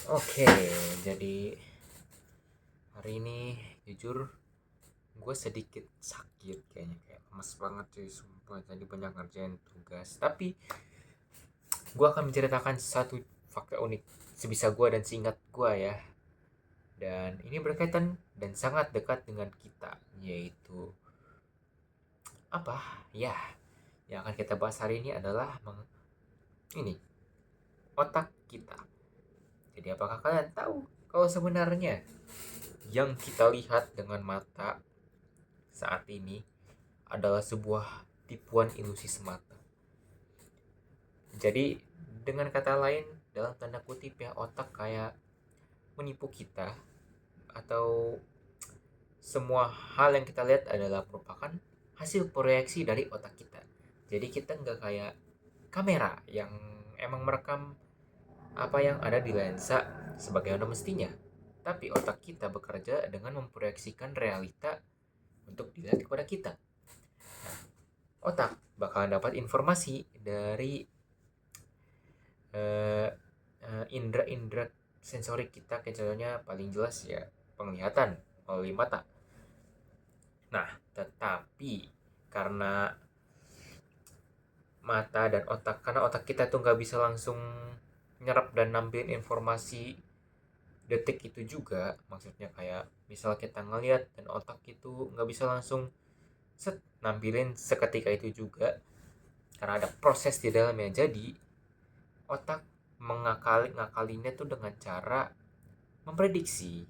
Oke, jadi hari ini jujur gue sedikit sakit kayaknya, kayak lemes banget cuy, sumpah. Tadi banyak ngerjain tugas, tapi gue akan menceritakan satu fakta unik sebisa gue dan seingat gue ya. Dan ini berkaitan dan sangat dekat dengan kita, yaitu apa ya, yang akan kita bahas hari ini adalah ini otak kita. Jadi apakah kalian tahu kalau sebenarnya yang kita lihat dengan mata saat ini adalah sebuah tipuan ilusi semata. Jadi dengan kata lain, dalam tanda kutip ya, otak kayak menipu kita, atau semua hal yang kita lihat adalah merupakan hasil proyeksi dari otak kita. Jadi kita nggak kayak kamera yang emang merekam apa yang ada di lensa sebagaimana mestinya. Tapi otak kita bekerja dengan memproyeksikan realita untuk dilihat kepada kita. Otak bakalan dapat informasi dari eh, indera-indera sensorik kita, kayak contohnya paling jelas ya penglihatan melalui mata. Nah, tetapi karena karena otak kita tuh nggak bisa langsung nyerap dan nampilin informasi detik itu juga, maksudnya kayak misal kita ngeliat dan otak itu nggak bisa langsung nampilin seketika itu juga, karena ada proses di dalamnya. Jadi otak ngakalinnya tuh dengan cara memprediksi.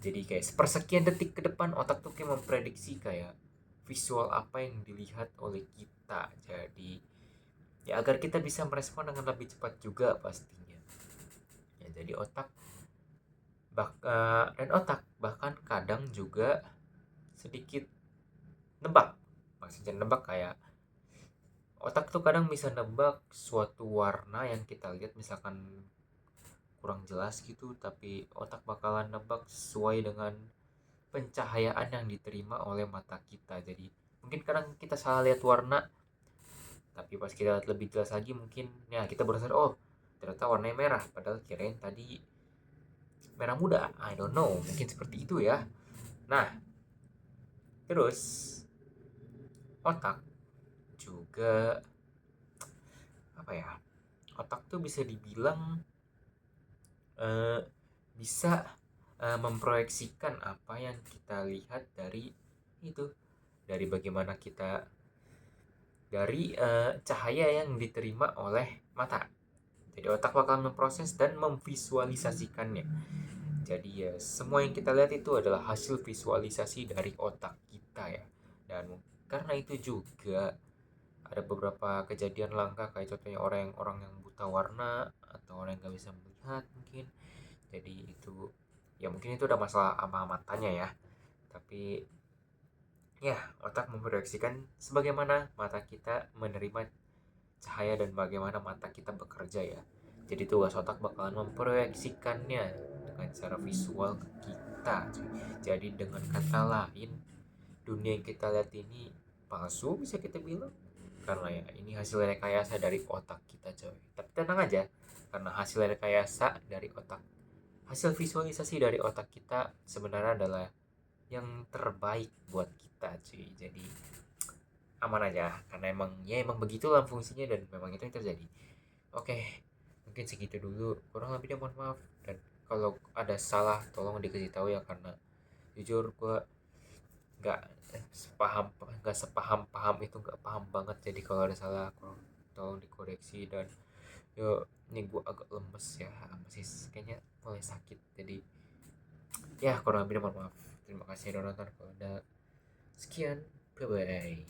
Jadi kayak sepersekian detik ke depan otak tuh kayak memprediksi kayak visual apa yang dilihat oleh kita. Jadi ya agar kita bisa merespon dengan lebih cepat juga pastinya. Ya jadi otak bahkan kadang juga sedikit nebak. Maksudnya nebak kayak otak tuh kadang bisa nebak suatu warna yang kita lihat misalkan kurang jelas gitu, tapi otak bakalan nebak sesuai dengan pencahayaan yang diterima oleh mata kita. Jadi mungkin kadang kita salah lihat warna, tapi pas kita lihat lebih jelas lagi mungkin ya kita baru sadar, oh ternyata warnanya merah, padahal kirain tadi merah muda. I don't know, mungkin seperti itu ya. Nah, terus otak juga apa ya, otak tuh bisa dibilang eh, bisa memproyeksikan apa yang kita lihat dari itu, dari bagaimana kita, dari cahaya yang diterima oleh mata. Jadi otak bakal memproses dan memvisualisasikannya. Jadi ya semua yang kita lihat itu adalah hasil visualisasi dari otak kita ya. Dan karena itu juga ada beberapa kejadian langka, kayak contohnya orang yang buta warna atau orang yang nggak bisa melihat mungkin. Jadi itu ya mungkin itu udah masalah sama matanya ya. Tapi ya otak memproyeksikan sebagaimana mata kita menerima cahaya dan bagaimana mata kita bekerja ya. Jadi tugas otak bakalan memproyeksikannya dengan cara visual ke kita. Jadi dengan kata lain, dunia yang kita lihat ini palsu bisa kita bilang, karena ya ini hasil rekayasa dari otak kita coy. Tapi tenang aja, karena hasil rekayasa dari otak, hasil visualisasi dari otak kita sebenarnya adalah yang terbaik buat kita cuy. Jadi aman aja, karena emang begitulah fungsinya dan memang itu yang terjadi. Oke, mungkin segitu dulu, kurang lebihnya mohon maaf. Dan kalau ada salah tolong dikasih tahu ya, karena jujur gue nggak sepaham itu, nggak paham banget. Jadi kalau ada salah tolong dikoreksi. Dan yo, ini gue agak lemes ya, masih kayaknya mulai sakit. Jadi ya kurang lebihnya mohon maaf. Terima kasih udah nonton. Kalau ada, sekian, bye bye.